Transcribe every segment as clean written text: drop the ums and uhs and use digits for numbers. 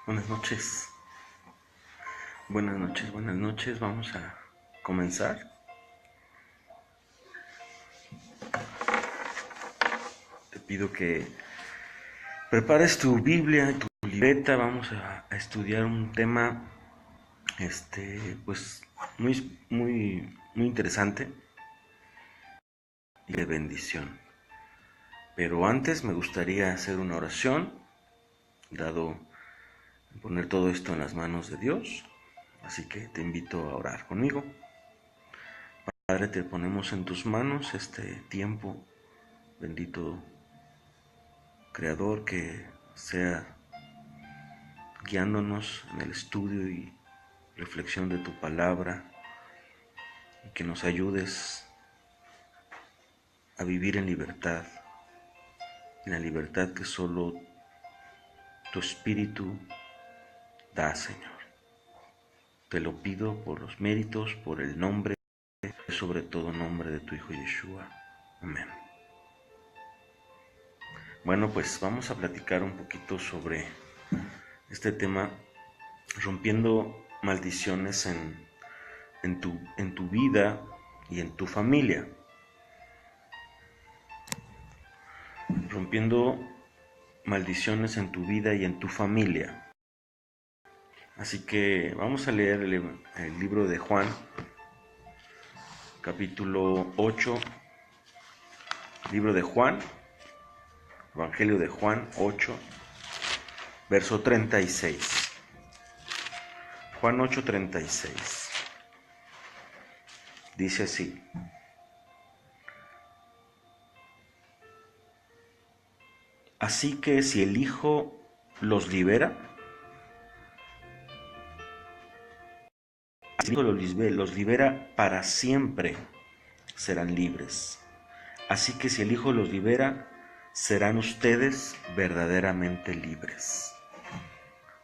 Buenas noches, buenas noches, buenas noches. Vamos a comenzar. Te pido que prepares tu Biblia y tu libreta. Vamos a estudiar un tema, pues muy interesante y de bendición. Pero antes me gustaría hacer una oración, dado poner todo esto en las manos de Dios. Así que te invito a orar conmigo. Padre, te ponemos en tus manos este tiempo, bendito Creador, que sea guiándonos en el estudio y reflexión de tu palabra, y que nos ayudes a vivir en la libertad que solo tu Espíritu da, Señor. Te lo pido por los méritos, por el nombre, sobre todo nombre de tu Hijo Yeshua. Amén. Bueno, pues vamos a platicar un poquito sobre este tema, rompiendo maldiciones en tu vida y en tu familia. Rompiendo maldiciones en tu vida y en tu familia. Así que vamos a leer el libro de Juan, capítulo 8, libro de Juan, Evangelio de Juan 8, verso 36. Juan 8:36. Dice así: así que si el Hijo los libera, los libera para siempre, serán libres. Así que si el Hijo los libera, serán ustedes verdaderamente libres.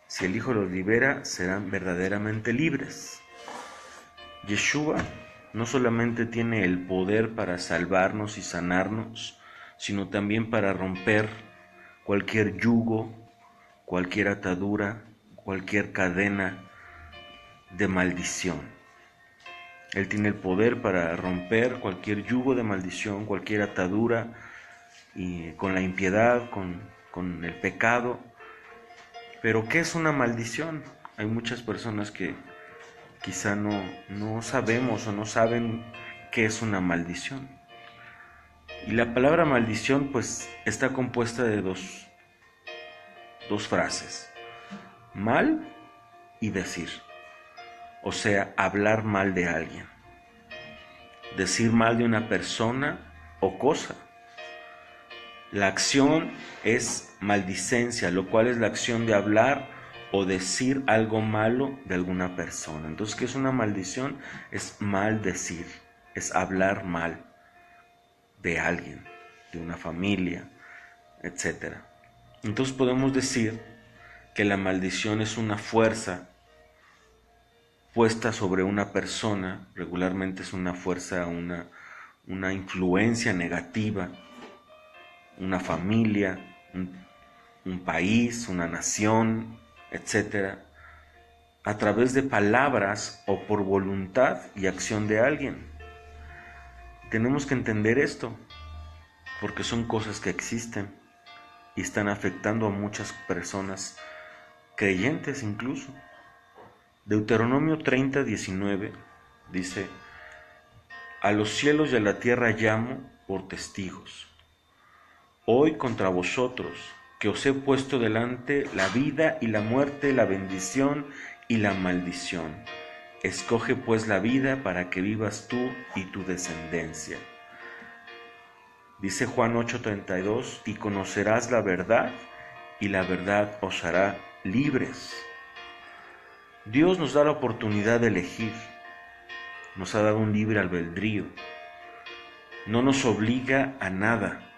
Si el Hijo los libera, serán verdaderamente libres. Yeshua no solamente tiene el poder para salvarnos y sanarnos, sino también para romper cualquier yugo, cualquier atadura, cualquier cadena de maldición. Él tiene el poder para romper cualquier yugo de maldición, cualquier atadura, y con la impiedad, con el pecado. Pero ¿qué es una maldición? Hay muchas personas que quizá no sabemos o no saben qué es una maldición. Y la palabra maldición pues está compuesta de dos frases: mal y decir. O sea, hablar mal de alguien, decir mal de una persona o cosa. La acción es maldicencia, lo cual es la acción de hablar o decir algo malo de alguna persona. Entonces, ¿qué es una maldición? Es maldecir, es hablar mal de alguien, de una familia, etc. Entonces podemos decir que la maldición es una fuerza puesta sobre una persona. Regularmente es una fuerza, una influencia negativa, una familia, un país, una nación, etc., a través de palabras o por voluntad y acción de alguien. Tenemos que entender esto, porque son cosas que existen y están afectando a muchas personas, creyentes incluso. Deuteronomio 30:19 dice: a los cielos y a la tierra llamo por testigos hoy contra vosotros, que os he puesto delante la vida y la muerte, la bendición y la maldición. Escoge pues la vida para que vivas tú y tu descendencia. Dice Juan 8:32: y conocerás la verdad, y la verdad os hará libres. Dios nos da la oportunidad de elegir, nos ha dado un libre albedrío, no nos obliga a nada,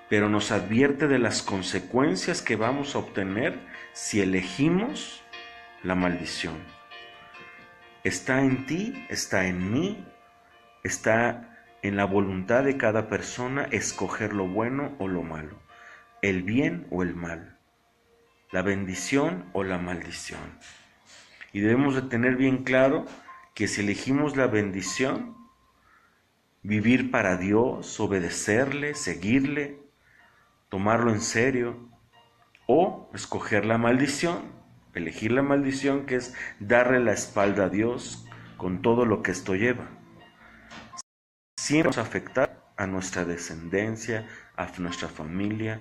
pero nos advierte de las consecuencias que vamos a obtener si elegimos la maldición. Está en ti, está en mí, está en la voluntad de cada persona escoger lo bueno o lo malo, el bien o el mal. la bendición o la maldición. Y debemos de tener bien claro que si elegimos la bendición, vivir para Dios, obedecerle, seguirle, tomarlo en serio, o escoger la maldición, elegir la maldición, que es darle la espalda a Dios con todo lo que esto lleva. Siempre nos afectar a nuestra descendencia, a nuestra familia.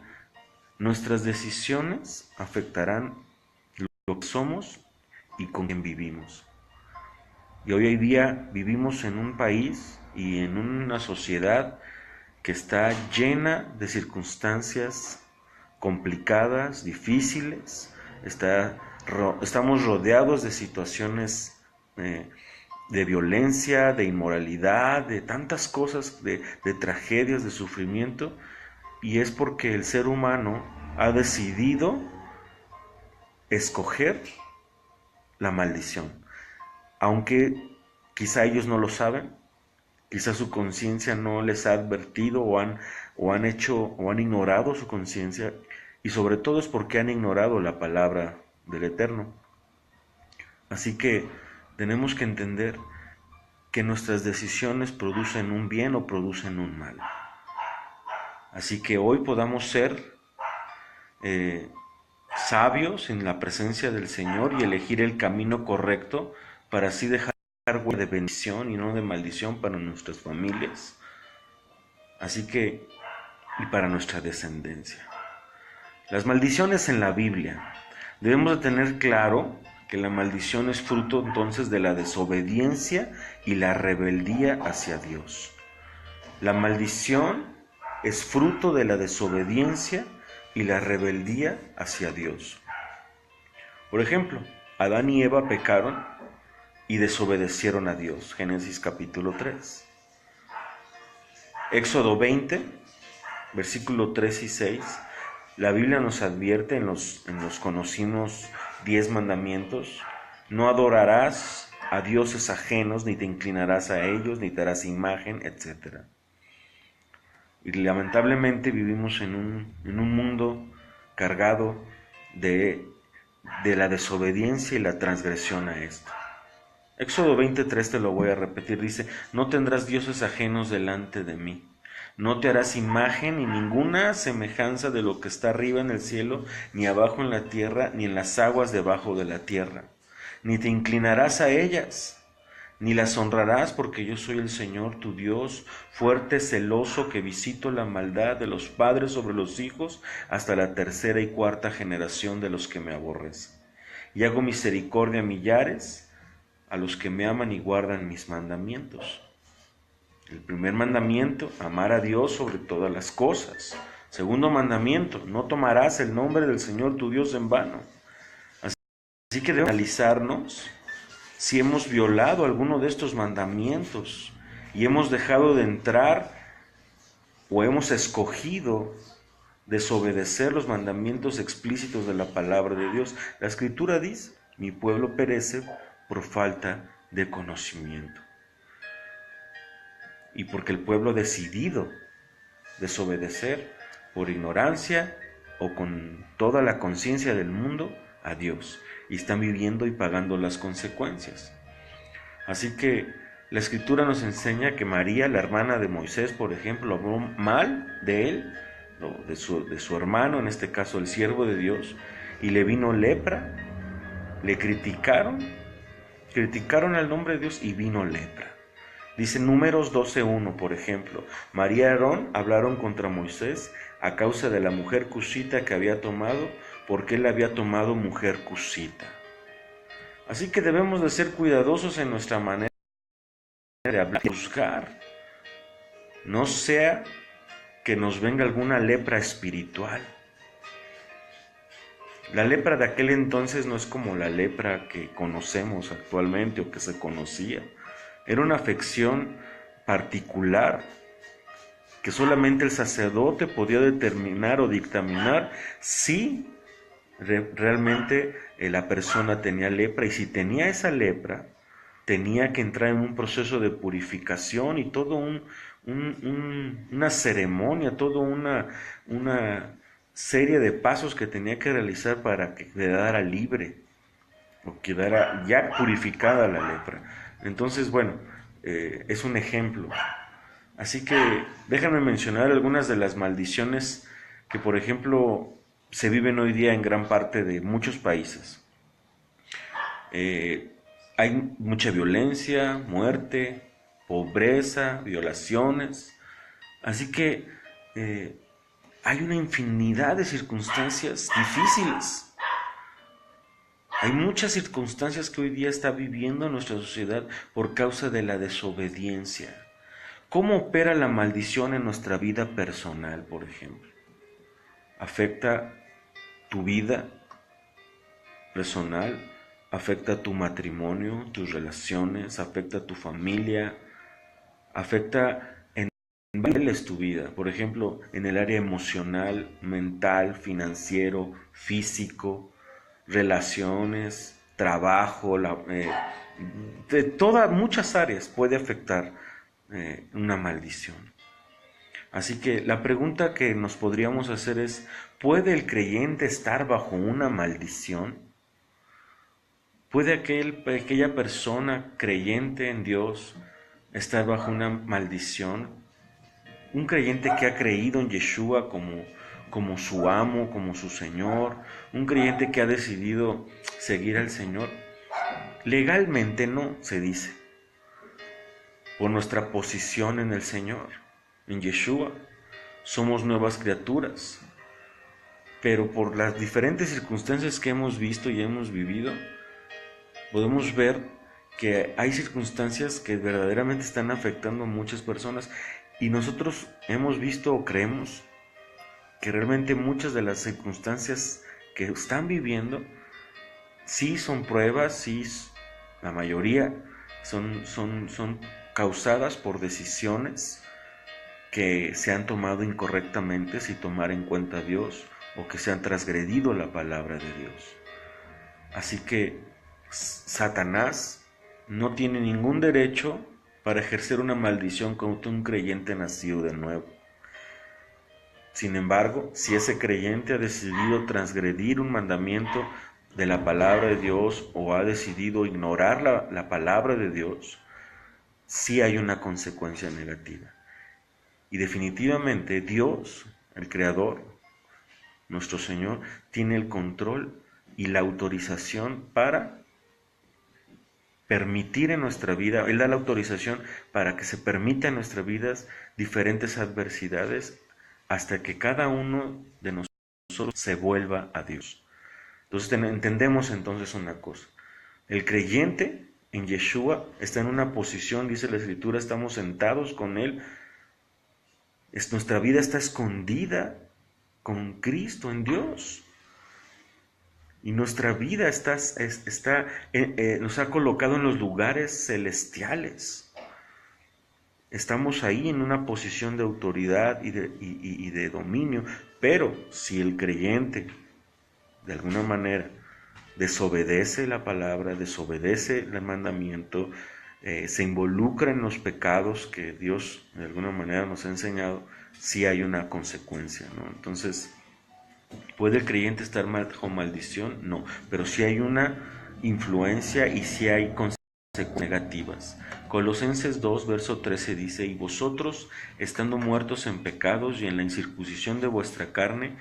Nuestras decisiones afectarán lo que somos y con quien vivimos. Y hoy en día vivimos en un país y en una sociedad que está llena de circunstancias complicadas, difíciles. Estamos rodeados de situaciones de violencia, de inmoralidad, de tantas cosas, de tragedias, de sufrimiento, y es porque el ser humano ha decidido escoger la maldición. Aunque quizá ellos no lo saben, quizá su conciencia no les ha advertido o han ignorado su conciencia, y sobre todo es porque han ignorado la palabra del Eterno. Así que tenemos que entender que nuestras decisiones producen un bien o producen un mal. Así que hoy podamos ser sabios en la presencia del Señor y elegir el camino correcto para así dejar huella de bendición y no de maldición para nuestras familias. Así que, y para nuestra descendencia. Las maldiciones en la Biblia. Debemos de tener claro que la maldición es fruto entonces de la desobediencia y la rebeldía hacia Dios. La maldición es fruto de la desobediencia y la rebeldía hacia Dios. Por ejemplo, Adán y Eva pecaron y desobedecieron a Dios. Génesis capítulo 3. Éxodo 20, versículo 3 y 6. La Biblia nos advierte en los conocidos 10 mandamientos: no adorarás a dioses ajenos, ni te inclinarás a ellos, ni te harás imagen, etc. Y lamentablemente vivimos en un mundo cargado de la desobediencia y la transgresión a esto. Éxodo 23, te lo voy a repetir, dice: no tendrás dioses ajenos delante de mí. No te harás imagen ni ninguna semejanza de lo que está arriba en el cielo, ni abajo en la tierra, ni en las aguas debajo de la tierra. Ni te inclinarás a ellas, ni las honrarás, porque yo soy el Señor tu Dios, fuerte, celoso, que visito la maldad de los padres sobre los hijos hasta la tercera y cuarta generación de los que me aborrecen. Y hago misericordia a millares, a los que me aman y guardan mis mandamientos. El primer mandamiento: amar a Dios sobre todas las cosas. Segundo mandamiento: no tomarás el nombre del Señor tu Dios en vano. Así que debemos analizarnos si hemos violado alguno de estos mandamientos y hemos dejado de entrar o hemos escogido desobedecer los mandamientos explícitos de la palabra de Dios. La Escritura dice: mi pueblo perece por falta de conocimiento. Y porque el pueblo ha decidido desobedecer por ignorancia o con toda la conciencia del mundo a Dios, y están viviendo y pagando las consecuencias. Así que la Escritura nos enseña que María, la hermana de Moisés, por ejemplo, habló mal de él, de su hermano, en este caso el siervo de Dios, y le vino lepra. Le criticaron al nombre de Dios y vino lepra. Dice Números 12:1, por ejemplo: María y Aarón hablaron contra Moisés a causa de la mujer cusita que había tomado, porque él había tomado mujer cusita. Así que debemos de ser cuidadosos en nuestra manera de hablar y juzgar. No sea que nos venga alguna lepra espiritual. La lepra de aquel entonces no es como la lepra que conocemos actualmente o que se conocía. Era una afección particular que solamente el sacerdote podía determinar o dictaminar si realmente la persona tenía lepra, y si tenía esa lepra, tenía que entrar en un proceso de purificación y todo una ceremonia, toda una serie de pasos que tenía que realizar para que quedara libre o quedara ya purificada la lepra. Entonces, bueno, es un ejemplo. Así que déjame mencionar algunas de las maldiciones que, por ejemplo, se viven hoy día en gran parte de muchos países. Eh, Hay mucha violencia, muerte, pobreza, violaciones. Así que hay una infinidad de circunstancias difíciles. Hay muchas circunstancias que hoy día está viviendo nuestra sociedad por causa de la desobediencia. ¿Cómo opera la maldición en nuestra vida personal, por ejemplo? ¿Afecta tu vida personal? ¿Afecta tu matrimonio, tus relaciones? ¿Afecta tu familia? ¿Afecta en niveles tu vida? Por ejemplo, en el área emocional, mental, financiero, físico, relaciones, trabajo, de todas, muchas áreas puede afectar una maldición. Así que la pregunta que nos podríamos hacer es, ¿puede el creyente estar bajo una maldición? ¿Puede aquella persona creyente en Dios estar bajo una maldición? Un creyente que ha creído en Yeshua como su amo, como su Señor, un creyente que ha decidido seguir al Señor. Legalmente no, se dice, por nuestra posición en el Señor, en Yeshua. Somos nuevas criaturas, pero por las diferentes circunstancias que hemos visto y hemos vivido, podemos ver que hay circunstancias que verdaderamente están afectando a muchas personas y nosotros hemos visto o creemos que realmente muchas de las circunstancias que están viviendo sí son pruebas, sí, la mayoría son causadas por decisiones que se han tomado incorrectamente sin tomar en cuenta a Dios o que se han transgredido la palabra de Dios. Así que Satanás no tiene ningún derecho para ejercer una maldición contra un creyente nacido de nuevo. Sin embargo, si ese creyente ha decidido transgredir un mandamiento de la palabra de Dios o ha decidido ignorar la palabra de Dios, sí hay una consecuencia negativa. Y definitivamente Dios, el Creador, nuestro Señor, tiene el control y la autorización para permitir en nuestra vida, Él da la autorización para que se permita en nuestras vidas diferentes adversidades hasta que cada uno de nosotros se vuelva a Dios. Entonces entendemos entonces una cosa. El creyente en Yeshua está en una posición, dice la Escritura, estamos sentados con Él. Nuestra vida está escondida con Cristo en Dios. Y nuestra vida nos ha colocado en los lugares celestiales. Estamos ahí en una posición de autoridad y de dominio. Pero si el creyente, de alguna manera, desobedece la palabra, desobedece el mandamiento, se involucra en los pecados que Dios de alguna manera nos ha enseñado, sí hay una consecuencia, ¿no? Entonces, ¿puede el creyente estar bajo maldición? No, pero sí hay una influencia y sí hay consecuencias negativas. Colosenses 2, verso 13 dice, y vosotros, estando muertos en pecados y en la incircuncisión de vuestra carne,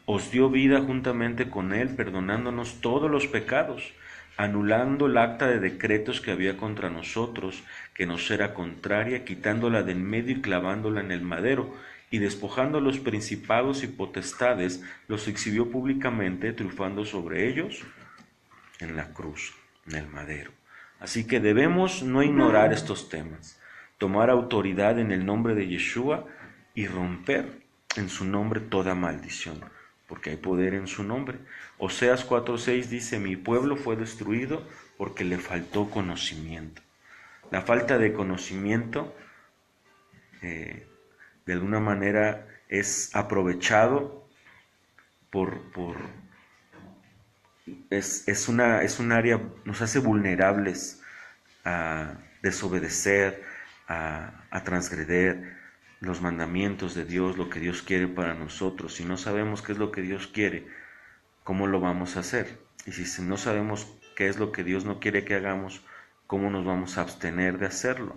os dio vida juntamente con Él, perdonándonos todos los pecados, anulando el acta de decretos que había contra nosotros, que nos era contraria, quitándola del medio y clavándola en el madero, y despojando a los principados y potestades, los exhibió públicamente, triunfando sobre ellos en la cruz, en el madero. Así que debemos no ignorar estos temas, tomar autoridad en el nombre de Yeshua y romper en su nombre toda maldición, porque hay poder en su nombre. Oseas 4:6 dice, mi pueblo fue destruido porque le faltó conocimiento. La falta de conocimiento de alguna manera es aprovechado es un área, nos hace vulnerables a desobedecer, a transgreder, los mandamientos de Dios, lo que Dios quiere para nosotros. Si no sabemos qué es lo que Dios quiere, ¿cómo lo vamos a hacer? Y si no sabemos qué es lo que Dios no quiere que hagamos, ¿cómo nos vamos a abstener de hacerlo?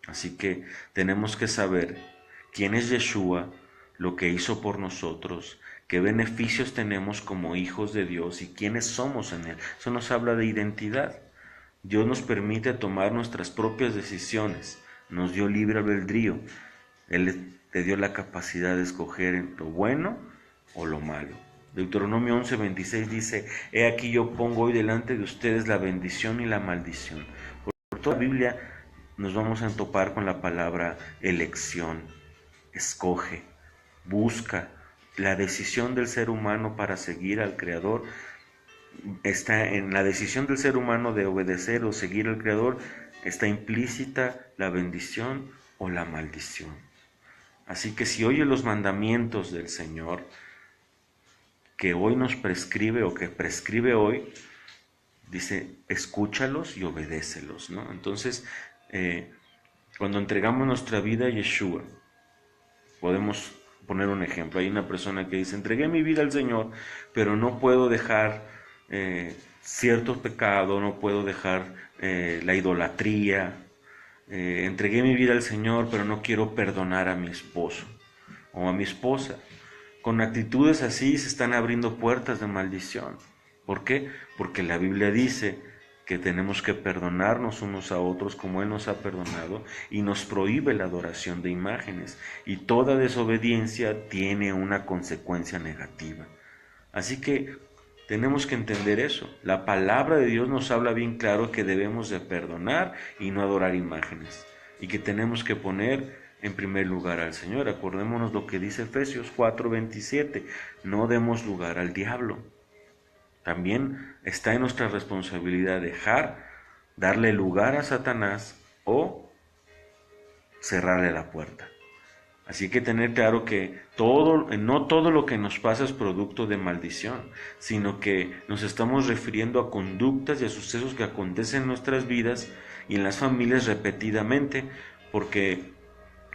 Así que tenemos que saber quién es Yeshua, lo que hizo por nosotros, qué beneficios tenemos como hijos de Dios y quiénes somos en Él. Eso nos habla de identidad. Dios nos permite tomar nuestras propias decisiones, nos dio libre albedrío. Él te dio la capacidad de escoger lo bueno o lo malo. Deuteronomio 11:26 dice: He aquí yo pongo hoy delante de ustedes la bendición y la maldición. Por toda la Biblia nos vamos a topar con la palabra elección. Escoge, busca. La decisión del ser humano para seguir al Creador está en la decisión del ser humano de obedecer o seguir al Creador. Está implícita la bendición o la maldición. Así que si oye los mandamientos del Señor, que hoy nos prescribe o que prescribe hoy, dice, escúchalos y obedécelos, ¿no? Entonces, cuando entregamos nuestra vida a Yeshua, podemos poner un ejemplo. Hay una persona que dice, entregué mi vida al Señor, pero no puedo dejar ciertos pecados, no puedo dejar la idolatría. Entregué mi vida al Señor, pero no quiero perdonar a mi esposo o a mi esposa. Con actitudes así se están abriendo puertas de maldición. ¿Por qué? Porque la Biblia dice que tenemos que perdonarnos unos a otros como Él nos ha perdonado, y nos prohíbe la adoración de imágenes, y toda desobediencia tiene una consecuencia negativa. Así que tenemos que entender eso. La palabra de Dios nos habla bien claro que debemos de perdonar y no adorar imágenes, y que tenemos que poner en primer lugar al Señor. Acordémonos lo que dice Efesios 4:27, no demos lugar al diablo. También está en nuestra responsabilidad darle lugar a Satanás o cerrarle la puerta. Así que tener claro que no todo lo que nos pasa es producto de maldición, sino que nos estamos refiriendo a conductas y a sucesos que acontecen en nuestras vidas y en las familias repetidamente, porque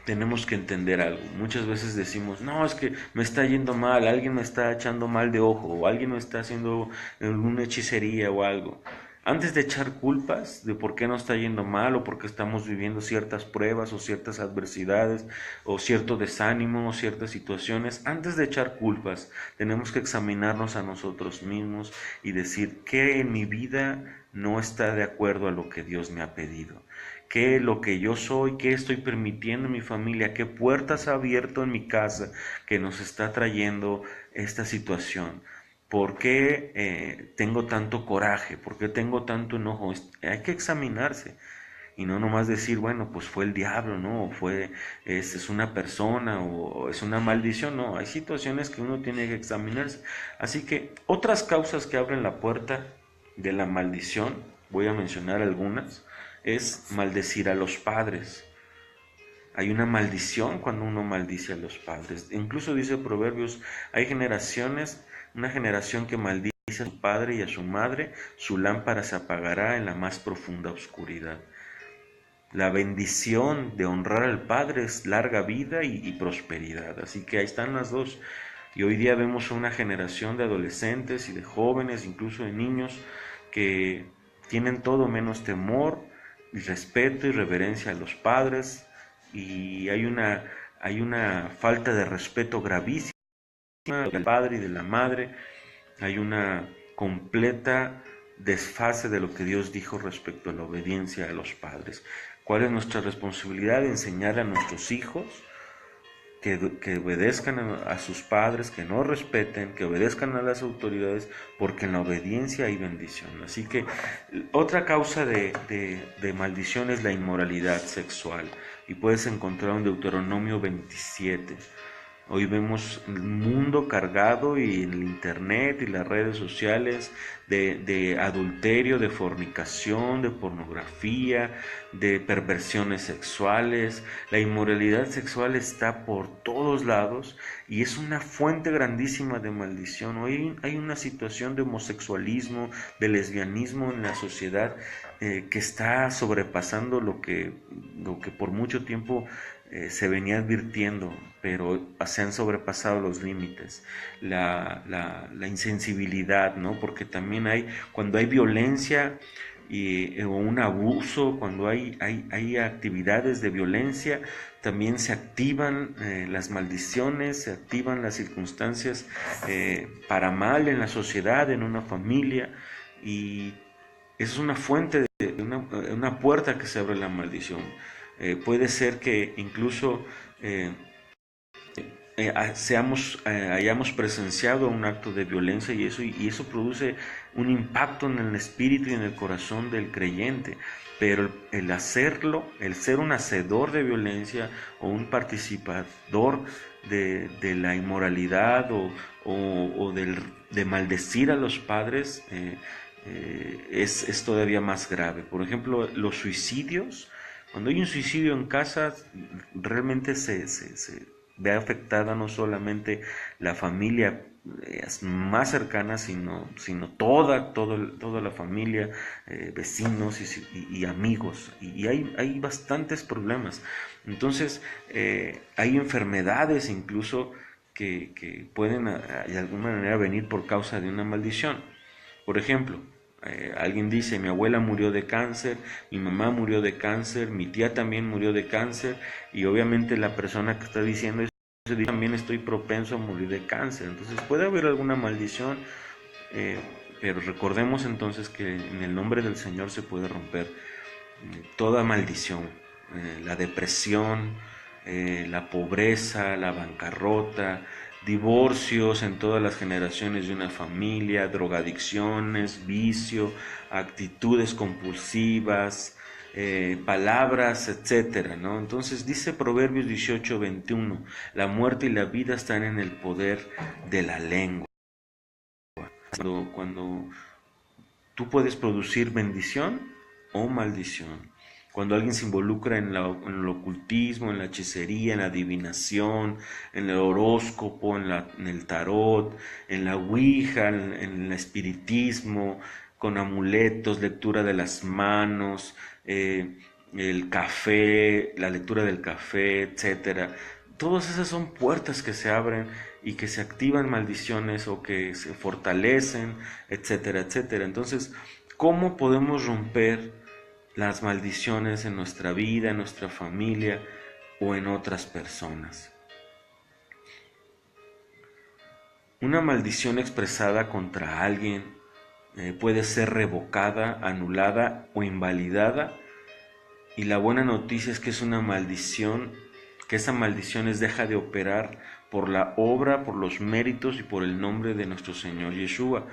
tenemos que entender algo. Muchas veces decimos, no, es que me está yendo mal, alguien me está echando mal de ojo, o alguien me está haciendo una hechicería o algo. Antes de echar culpas de por qué nos está yendo mal o por qué estamos viviendo ciertas pruebas o ciertas adversidades o cierto desánimo o ciertas situaciones, antes de echar culpas, tenemos que examinarnos a nosotros mismos y decir, ¿qué en mi vida no está de acuerdo a lo que Dios me ha pedido? ¿Qué lo que yo soy, qué estoy permitiendo en mi familia, qué puertas ha abierto en mi casa que nos está trayendo esta situación? ¿Por qué tengo tanto coraje? ¿Por qué tengo tanto enojo? Hay que examinarse y no nomás decir, bueno, pues fue el diablo, ¿no? O es una persona o es una maldición. No, hay situaciones que uno tiene que examinarse. Así que otras causas que abren la puerta de la maldición, voy a mencionar algunas, es maldecir a los padres. Hay una maldición cuando uno maldice a los padres. Incluso dice Proverbios, hay una generación que maldice a su padre y a su madre, su lámpara se apagará en la más profunda oscuridad. La bendición de honrar al padre es larga vida y prosperidad. Así que ahí están las dos. Y hoy día vemos una generación de adolescentes y de jóvenes, incluso de niños, que tienen todo menos temor y respeto y reverencia a los padres, y hay una falta de respeto gravísima del padre y de la madre. Hay una completa desfase de lo que Dios dijo respecto a la obediencia a los padres. ¿Cuál es nuestra responsabilidad? Enseñar a nuestros hijos que obedezcan a sus padres, que no respeten, que obedezcan a las autoridades, porque en la obediencia hay bendición. Así que otra causa de maldición es la inmoralidad sexual, y puedes encontrar en Deuteronomio 27. Hoy vemos el mundo cargado y el internet y las redes sociales de adulterio, de fornicación, de pornografía, de perversiones sexuales. La inmoralidad sexual está por todos lados y es una fuente grandísima de maldición. Hoy hay una situación de homosexualismo, de lesbianismo en la sociedad que está sobrepasando lo que por mucho tiempo se venía advirtiendo, pero se han sobrepasado los límites, la insensibilidad, ¿no? Porque también cuando hay violencia o un abuso, cuando hay actividades de violencia, también se activan las maldiciones, se activan las circunstancias para mal en la sociedad, en una familia, y es una fuente, una puerta que se abre la maldición. Puede ser que incluso hayamos presenciado un acto de violencia y eso produce un impacto en el espíritu y en el corazón del creyente. Pero el hacerlo, el ser un hacedor de violencia o un participador de la inmoralidad o de maldecir a los padres, es todavía más grave. Por ejemplo, los suicidios. Cuando hay un suicidio en casa, realmente se ve afectada no solamente la familia más cercana, sino toda la familia, vecinos y amigos. Y hay bastantes problemas. Entonces, hay enfermedades incluso que pueden de alguna manera venir por causa de una maldición. Por ejemplo, alguien dice, mi abuela murió de cáncer, mi mamá murió de cáncer, mi tía también murió de cáncer, y obviamente la persona que está diciendo eso dice, también estoy propenso a morir de cáncer. Entonces puede haber alguna maldición, pero recordemos entonces que en el nombre del Señor se puede romper toda maldición, la depresión, la pobreza, la bancarrota, divorcios en todas las generaciones de una familia, drogadicciones, vicio, actitudes compulsivas, palabras, etcétera, ¿no? Entonces dice Proverbios 18:21, la muerte y la vida están en el poder de la lengua. Cuando tú puedes producir bendición o maldición. Cuando alguien se involucra en el ocultismo, en la hechicería, en la adivinación, en el horóscopo, en el tarot, en la ouija, en el espiritismo, con amuletos, lectura de las manos, el café, la lectura del café, etcétera. Todas esas son puertas que se abren y que se activan maldiciones o que se fortalecen, etcétera, etcétera. Entonces, ¿cómo podemos romper las maldiciones en nuestra vida, en nuestra familia o en otras personas? Una maldición expresada contra alguien puede ser revocada, anulada o invalidada, y la buena noticia es que es una maldición, que esa maldición deja de operar por la obra, por los méritos y por el nombre de nuestro Señor Yeshua,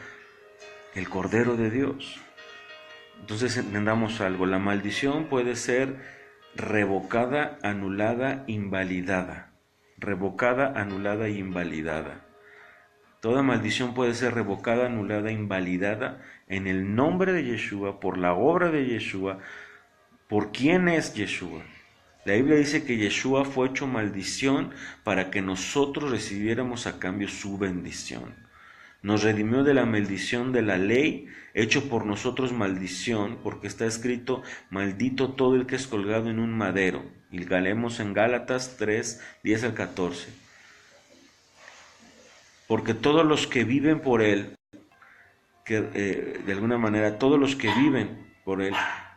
el Cordero de Dios. Entonces entendamos algo, la maldición puede ser revocada, anulada, invalidada. Revocada, anulada y invalidada. Toda maldición puede ser revocada, anulada, invalidada en el nombre de Yeshua, por la obra de Yeshua, por quién es Yeshua. La Biblia dice que Yeshua fue hecho maldición para que nosotros recibiéramos a cambio su bendición. Nos redimió de la maldición de la ley, hecho por nosotros maldición, porque está escrito, maldito todo el que es colgado en un madero. Y leemos en Gálatas 3, 10 al 14. Porque todos los que viven por él, de alguna manera, todos los que viven por él,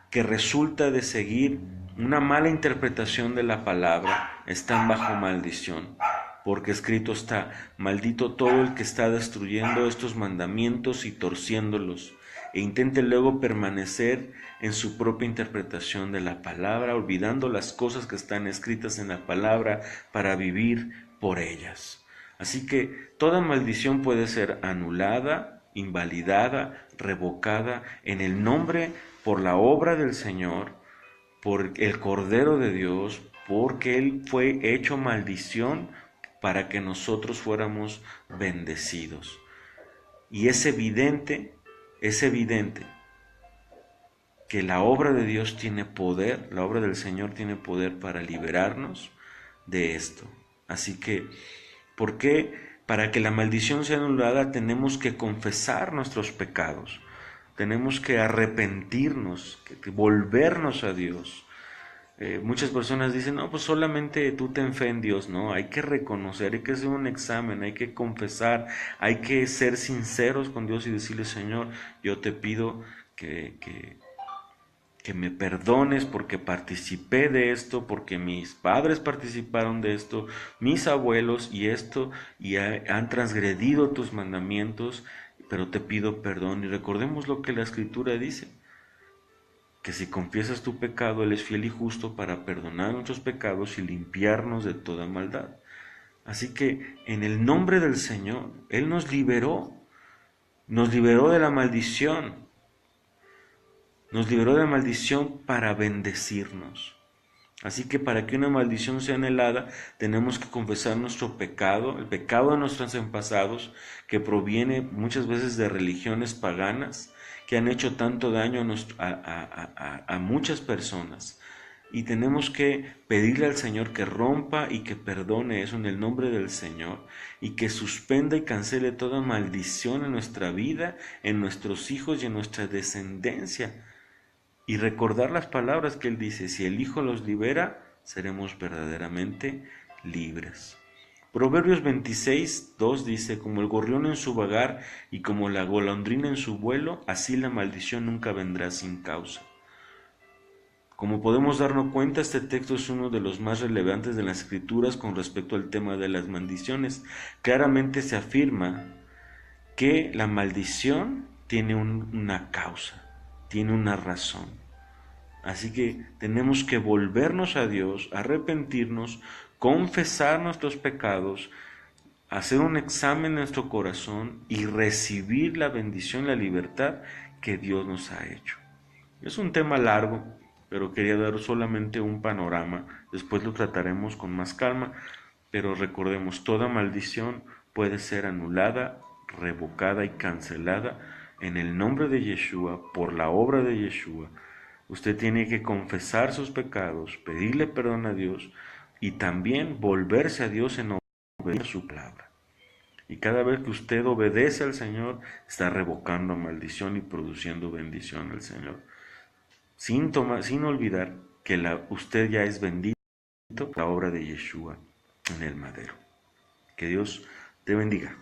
que resulta de seguir una mala interpretación de la palabra, están bajo maldición. Porque escrito está, maldito todo el que está destruyendo estos mandamientos y torciéndolos, e intente luego permanecer en su propia interpretación de la palabra, olvidando las cosas que están escritas en la palabra para vivir por ellas. Así que toda maldición puede ser anulada, invalidada, revocada en el nombre, por la obra del Señor, por el Cordero de Dios, porque Él fue hecho maldición para que nosotros fuéramos bendecidos. Y es evidente que la obra de Dios tiene poder, la obra del Señor tiene poder para liberarnos de esto. Así que, ¿por qué? Para que la maldición sea anulada tenemos que confesar nuestros pecados, tenemos que arrepentirnos, que volvernos a Dios. Muchas personas dicen, no, pues solamente tú ten fe en Dios. No, hay que reconocer, hay que hacer un examen, hay que confesar, hay que ser sinceros con Dios y decirle, Señor, yo te pido que, que, que me perdones porque participé de esto, porque mis padres participaron de esto, mis abuelos y esto, y han transgredido tus mandamientos, pero te pido perdón. Y recordemos lo que la Escritura dice, que si confiesas tu pecado, Él es fiel y justo para perdonar nuestros pecados y limpiarnos de toda maldad. Así que en el nombre del Señor, Él nos liberó de la maldición, nos liberó de la maldición para bendecirnos. Así que para que una maldición sea anhelada, tenemos que confesar nuestro pecado, el pecado de nuestros antepasados, que proviene muchas veces de religiones paganas, que han hecho tanto daño a muchas personas. Y tenemos que pedirle al Señor que rompa y que perdone eso en el nombre del Señor, y que suspenda y cancele toda maldición en nuestra vida, en nuestros hijos y en nuestra descendencia. Y recordar las palabras que Él dice, si el Hijo los libera, seremos verdaderamente libres. Proverbios 26:2 dice, como el gorrión en su vagar y como la golondrina en su vuelo, así la maldición nunca vendrá sin causa. Como podemos darnos cuenta, este texto es uno de los más relevantes de las Escrituras con respecto al tema de las maldiciones. Claramente se afirma que la maldición tiene una causa, tiene una razón. Así que tenemos que volvernos a Dios, arrepentirnos, confesar nuestros pecados, hacer un examen en nuestro corazón y recibir la bendición, la libertad que Dios nos ha hecho. Es un tema largo, pero quería dar solamente un panorama. Después lo trataremos con más calma, pero recordemos, toda maldición puede ser anulada, revocada y cancelada en el nombre de Yeshua, por la obra de Yeshua. Usted tiene que confesar sus pecados, pedirle perdón a Dios y también volverse a Dios en obedecer su palabra. Y cada vez que usted obedece al Señor, está revocando maldición y produciendo bendición al Señor. Sin olvidar que usted ya es bendito por la obra de Yeshua en el madero. Que Dios te bendiga.